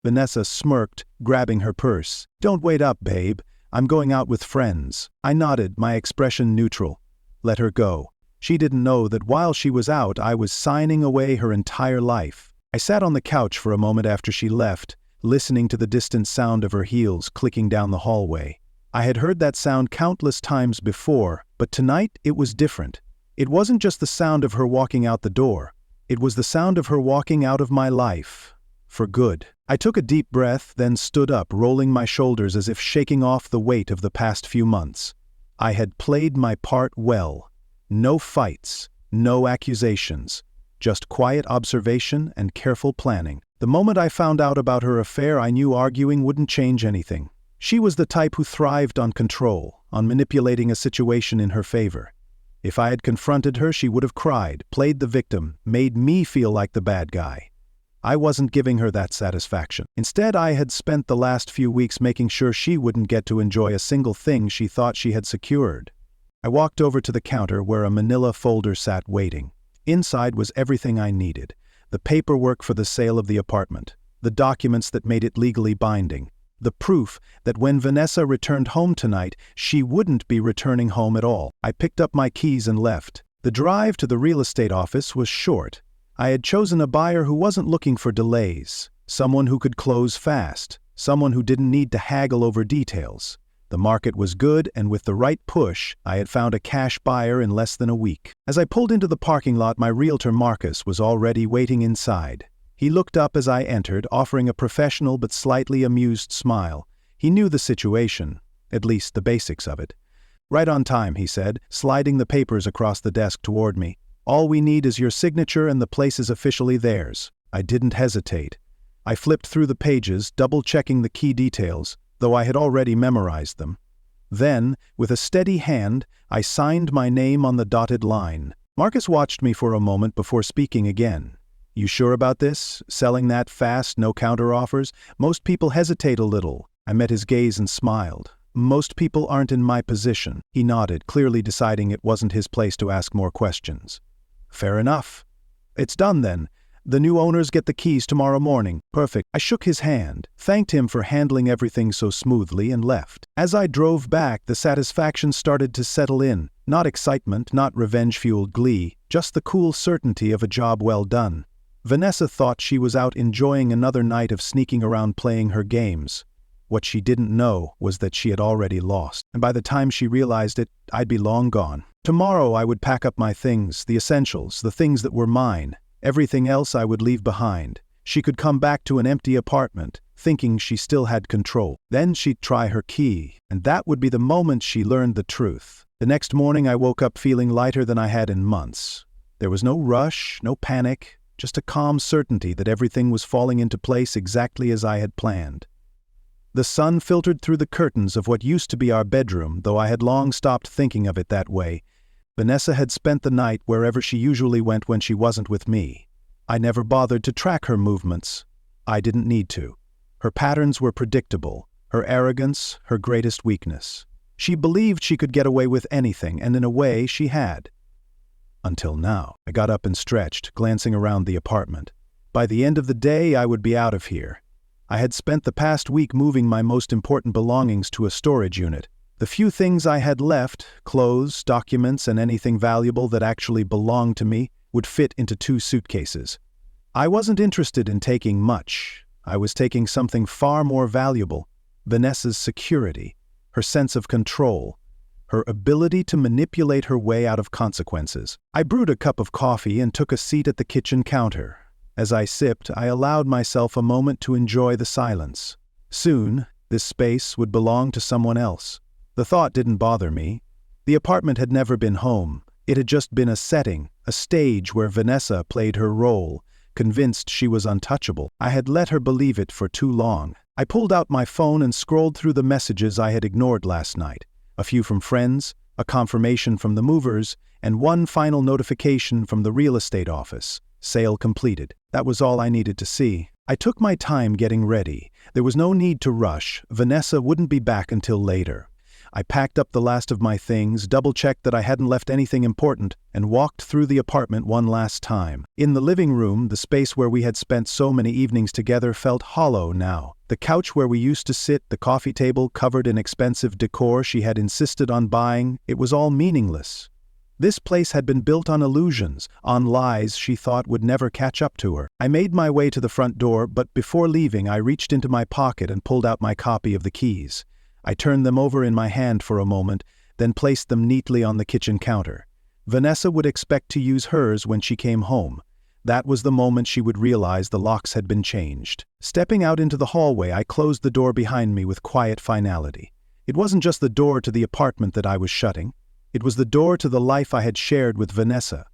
Vanessa smirked, grabbing her purse. "Don't wait up, babe. I'm going out with friends." I nodded, my expression neutral. Let her go. She didn't know that while she was out, I was signing away her entire life. I sat on the couch for a moment after she left, listening to the distant sound of her heels clicking down the hallway. I had heard that sound countless times before, but tonight it was different. It wasn't just the sound of her walking out the door. It was the sound of her walking out of my life. For good. I took a deep breath, then stood up, rolling my shoulders as if shaking off the weight of the past few months. I had played my part well. No fights, no accusations, just quiet observation and careful planning. The moment I found out about her affair, I knew arguing wouldn't change anything. She was the type who thrived on control, on manipulating a situation in her favor. If I had confronted her, she would have cried, played the victim, made me feel like the bad guy. I wasn't giving her that satisfaction. Instead, I had spent the last few weeks making sure she wouldn't get to enjoy a single thing she thought she had secured. I walked over to the counter where a manila folder sat waiting. Inside was everything I needed. The paperwork for the sale of the apartment, the documents that made it legally binding, the proof that when Vanessa returned home tonight, she wouldn't be returning home at all. I picked up my keys and left. The drive to the real estate office was short. I had chosen a buyer who wasn't looking for delays, someone who could close fast, someone who didn't need to haggle over details. The market was good, and with the right push, I had found a cash buyer in less than a week. As I pulled into the parking lot, my realtor Marcus was already waiting inside. He looked up as I entered, offering a professional but slightly amused smile. He knew the situation, at least the basics of it. "Right on time," he said, sliding the papers across the desk toward me. "All we need is your signature and the place is officially theirs." I didn't hesitate. I flipped through the pages, double-checking the key details, though I had already memorized them. Then, with a steady hand, I signed my name on the dotted line. Marcus watched me for a moment before speaking again. "You sure about this? Selling that fast, no counteroffers? Most people hesitate a little." I met his gaze and smiled. "Most people aren't in my position." He nodded, clearly deciding it wasn't his place to ask more questions. "Fair enough. It's done then. The new owners get the keys tomorrow morning." "Perfect." I shook his hand, thanked him for handling everything so smoothly, and left. As I drove back, the satisfaction started to settle in. Not excitement, not revenge-fueled glee, just the cool certainty of a job well done. Vanessa thought she was out enjoying another night of sneaking around playing her games. What she didn't know was that she had already lost, and by the time she realized it, I'd be long gone. Tomorrow I would pack up my things, the essentials, the things that were mine. Everything else I would leave behind. She could come back to an empty apartment, thinking she still had control. Then she'd try her key, and that would be the moment she learned the truth. The next morning I woke up feeling lighter than I had in months. There was no rush, no panic, just a calm certainty that everything was falling into place exactly as I had planned. The sun filtered through the curtains of what used to be our bedroom, though I had long stopped thinking of it that way. Vanessa had spent the night wherever she usually went when she wasn't with me. I never bothered to track her movements. I didn't need to. Her patterns were predictable, her arrogance, her greatest weakness. She believed she could get away with anything, and in a way she had. Until now. I got up and stretched, glancing around the apartment. By the end of the day, I would be out of here. I had spent the past week moving my most important belongings to a storage unit. The few things I had left, clothes, documents, and anything valuable that actually belonged to me, would fit into 2 suitcases. I wasn't interested in taking much. I was taking something far more valuable: Vanessa's security, her sense of control, her ability to manipulate her way out of consequences. I brewed a cup of coffee and took a seat at the kitchen counter. As I sipped, I allowed myself a moment to enjoy the silence. Soon, this space would belong to someone else. The thought didn't bother me. The apartment had never been home. It had just been a setting, a stage where Vanessa played her role, convinced she was untouchable. I had let her believe it for too long. I pulled out my phone and scrolled through the messages I had ignored last night. A few from friends, a confirmation from the movers, and one final notification from the real estate office. Sale completed. That was all I needed to see. I took my time getting ready. There was no need to rush. Vanessa wouldn't be back until later. I packed up the last of my things, double-checked that I hadn't left anything important, and walked through the apartment one last time. In the living room, the space where we had spent so many evenings together felt hollow now. The couch where we used to sit, the coffee table covered in expensive decor she had insisted on buying, it was all meaningless. This place had been built on illusions, on lies she thought would never catch up to her. I made my way to the front door, but before leaving I reached into my pocket and pulled out my copy of the keys. I turned them over in my hand for a moment, then placed them neatly on the kitchen counter. Vanessa would expect to use hers when she came home. That was the moment she would realize the locks had been changed. Stepping out into the hallway, I closed the door behind me with quiet finality. It wasn't just the door to the apartment that I was shutting. It was the door to the life I had shared with Vanessa,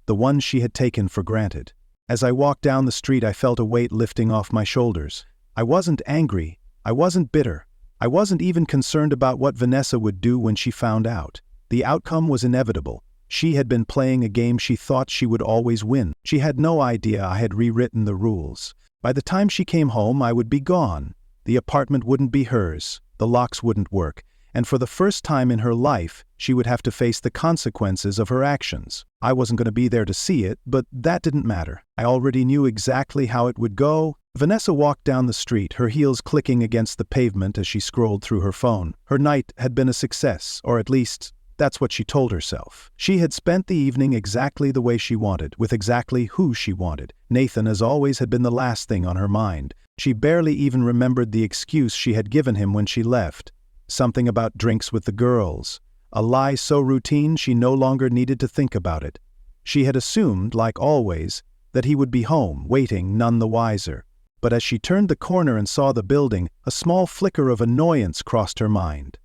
the one she had taken for granted. As I walked down the street, I felt a weight lifting off my shoulders. I wasn't angry. I wasn't bitter. I wasn't even concerned about what Vanessa would do when she found out. The outcome was inevitable. She had been playing a game she thought she would always win. She had no idea I had rewritten the rules. By the time she came home, I would be gone. The apartment wouldn't be hers. The locks wouldn't work. And for the first time in her life, she would have to face the consequences of her actions. I wasn't going to be there to see it, but that didn't matter. I already knew exactly how it would go. Vanessa walked down the street, her heels clicking against the pavement as she scrolled through her phone. Her night had been a success, or at least, that's what she told herself. She had spent the evening exactly the way she wanted, with exactly who she wanted. Nathan, as always, had been the last thing on her mind. She barely even remembered the excuse she had given him when she left. Something about drinks with the girls. A lie so routine she no longer needed to think about it. She had assumed, like always, that he would be home, waiting, none the wiser. But as she turned the corner and saw the building, a small flicker of annoyance crossed her mind.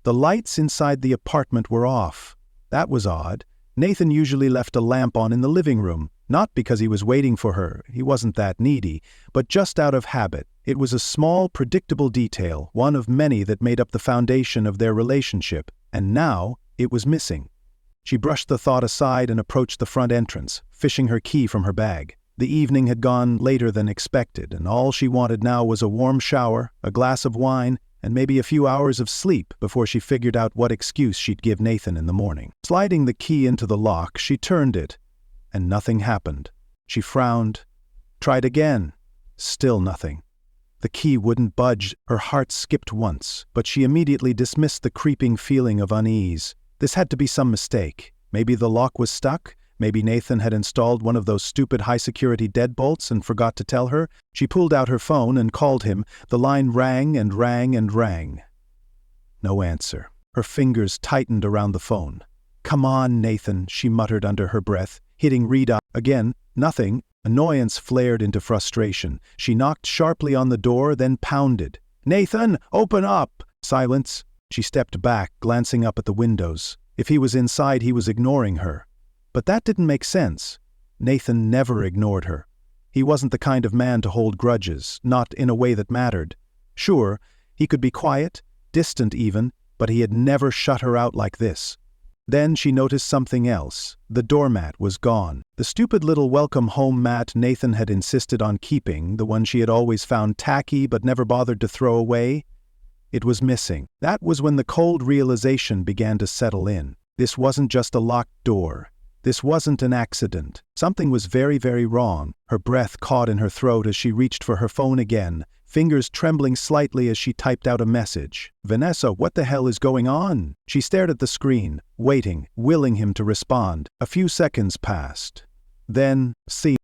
The lights inside the apartment were off. That was odd. Nathan usually left a lamp on in the living room, not because he was waiting for her, he wasn't that needy, but just out of habit. It was a small, predictable detail, one of many that made up the foundation of their relationship, and now it was missing. She brushed the thought aside and approached the front entrance, fishing her key from her bag. The evening had gone later than expected, and all she wanted now was a warm shower, a glass of wine, and maybe a few hours of sleep before she figured out what excuse she'd give Nathan in the morning. Sliding the key into the lock, she turned it, and nothing happened. She frowned, tried again, still nothing. The key wouldn't budge. Her heart skipped once, but she immediately dismissed the creeping feeling of unease. This had to be some mistake. Maybe the lock was stuck. Maybe Nathan had installed one of those stupid high-security deadbolts and forgot to tell her. She pulled out her phone and called him. The line rang and rang and rang. No answer. Her fingers tightened around the phone. "Come on, Nathan," she muttered under her breath, hitting read up. Again, nothing. Annoyance flared into frustration. She knocked sharply on the door, then pounded. "Nathan, open up!" Silence. She stepped back, glancing up at the windows. If he was inside, he was ignoring her. But that didn't make sense. Nathan never ignored her. He wasn't the kind of man to hold grudges, not in a way that mattered. Sure, he could be quiet, distant even, but he had never shut her out like this. Then she noticed something else. The doormat was gone. The stupid little welcome home mat Nathan had insisted on keeping, the one she had always found tacky but never bothered to throw away, it was missing. That was when the cold realization began to settle in. This wasn't just a locked door. This wasn't an accident. Something was very, very wrong. Her breath caught in her throat as she reached for her phone again, fingers trembling slightly as she typed out a message. "Vanessa, what the hell is going on?" She stared at the screen, waiting, willing him to respond. A few seconds passed. Then,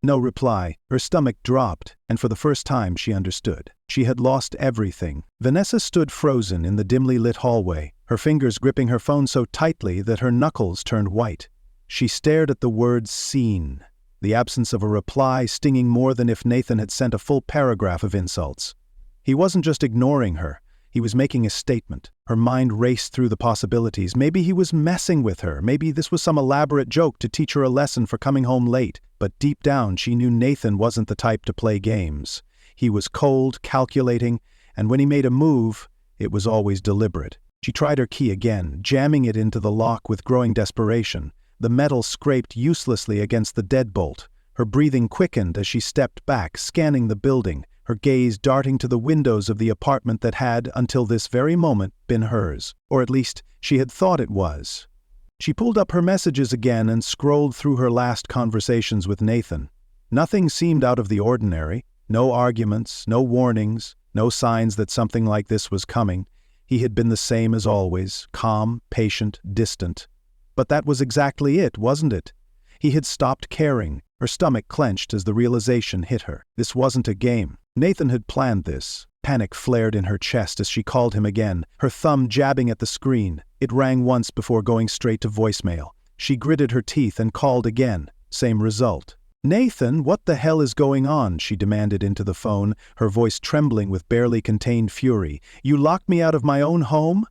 no reply. Her stomach dropped, and for the first time she understood. She had lost everything. Vanessa stood frozen in the dimly lit hallway, her fingers gripping her phone so tightly that her knuckles turned white. She stared at the word "seen," the absence of a reply stinging more than if Nathan had sent a full paragraph of insults. He wasn't just ignoring her, he was making a statement. Her mind raced through the possibilities. Maybe he was messing with her, maybe this was some elaborate joke to teach her a lesson for coming home late. But deep down she knew Nathan wasn't the type to play games. He was cold, calculating, and when he made a move, it was always deliberate. She tried her key again, jamming it into the lock with growing desperation. The metal scraped uselessly against the deadbolt. Her breathing quickened as she stepped back, scanning the building, her gaze darting to the windows of the apartment that had, until this very moment, been hers. Or at least, she had thought it was. She pulled up her messages again and scrolled through her last conversations with Nathan. Nothing seemed out of the ordinary. No arguments, no warnings, no signs that something like this was coming. He had been the same as always, calm, patient, distant. But that was exactly it, wasn't it? He had stopped caring. Her stomach clenched as the realization hit her. This wasn't a game. Nathan had planned this. Panic flared in her chest as she called him again, her thumb jabbing at the screen. It rang once before going straight to voicemail. She gritted her teeth and called again. Same result. "Nathan, what the hell is going on?" she demanded into the phone, her voice trembling with barely contained fury. "You locked me out of my own home?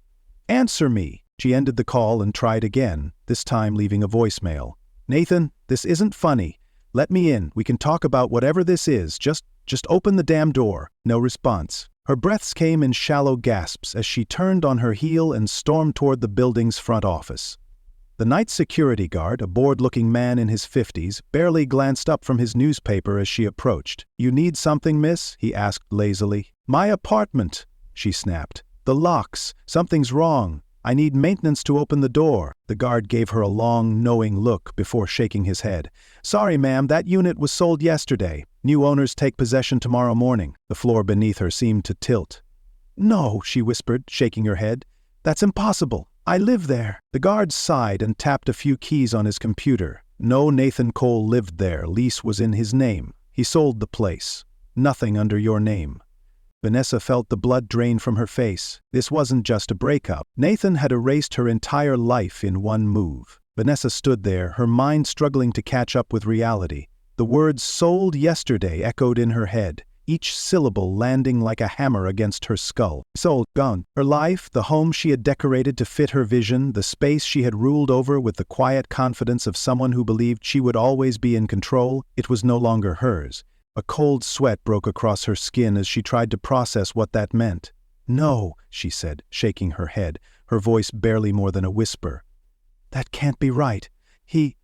Answer me." She ended the call and tried again, this time leaving a voicemail. "Nathan, this isn't funny. Let me in. We can talk about whatever this is. Just open the damn door." No response. Her breaths came in shallow gasps as she turned on her heel and stormed toward the building's front office. The night security guard, a bored-looking man in his 50s, barely glanced up from his newspaper as she approached. "You need something, miss?" he asked lazily. "My apartment," she snapped. "The locks. Something's wrong. I need maintenance to open the door." The guard gave her a long, knowing look before shaking his head. "Sorry, ma'am, that unit was sold yesterday. New owners take possession tomorrow morning." The floor beneath her seemed to tilt. "No," she whispered, shaking her head. "That's impossible. I live there." The guard sighed and tapped a few keys on his computer. No, Nathan Cole lived there. Lease was in his name. He sold the place. Nothing under your name. Vanessa felt the blood drain from her face. This wasn't just a breakup. Nathan had erased her entire life in one move. Vanessa stood there, her mind struggling to catch up with reality. The words "sold yesterday" echoed in her head, each syllable landing like a hammer against her skull. Sold, gone. Her life, the home she had decorated to fit her vision, the space she had ruled over with the quiet confidence of someone who believed she would always be in control, it was no longer hers. A cold sweat broke across her skin as she tried to process what that meant. "No," she said, shaking her head, her voice barely more than a whisper. "That can't be right. He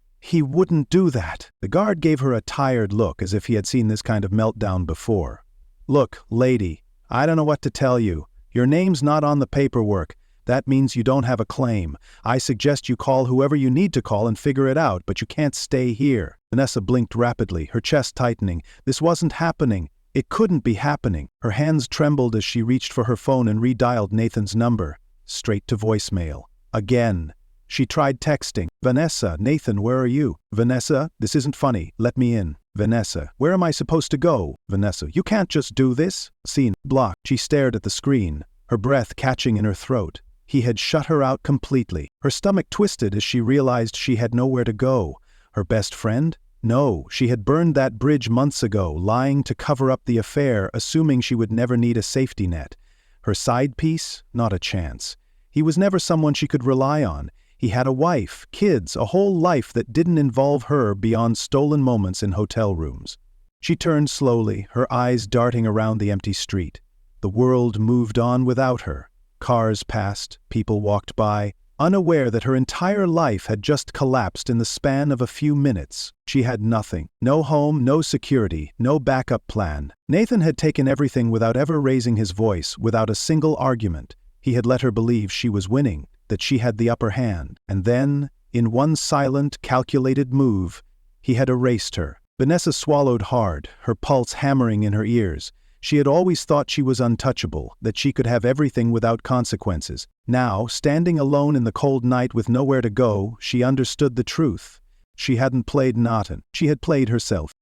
wouldn't do that." The guard gave her a tired look as if he had seen this kind of meltdown before. "Look, lady, I don't know what to tell you. Your name's not on the paperwork. That means you don't have a claim. I suggest you call whoever you need to call and figure it out, but you can't stay here." Vanessa blinked rapidly, her chest tightening. This wasn't happening. It couldn't be happening. Her hands trembled as she reached for her phone and redialed Nathan's number. Straight to voicemail. Again. She tried texting. "Vanessa, Nathan, where are you?" "Vanessa, this isn't funny. Let me in." "Vanessa, where am I supposed to go?" "Vanessa, you can't just do this." Scene. Block. She stared at the screen, her breath catching in her throat. He had shut her out completely. Her stomach twisted as she realized she had nowhere to go. Her best friend? No, she had burned that bridge months ago, lying to cover up the affair, assuming she would never need a safety net. Her side piece? Not a chance. He was never someone she could rely on. He had a wife, kids, a whole life that didn't involve her beyond stolen moments in hotel rooms. She turned slowly, her eyes darting around the empty street. The world moved on without her. Cars passed, people walked by, unaware that her entire life had just collapsed in the span of a few minutes. She had nothing. No home, no security, no backup plan. Nathan had taken everything without ever raising his voice, without a single argument. He had let her believe she was winning, that she had the upper hand. And then, in one silent, calculated move, he had erased her. Vanessa swallowed hard, her pulse hammering in her ears. She had always thought she was untouchable, that she could have everything without consequences. Now, standing alone in the cold night with nowhere to go, she understood the truth. She hadn't played Naughton. She had played herself.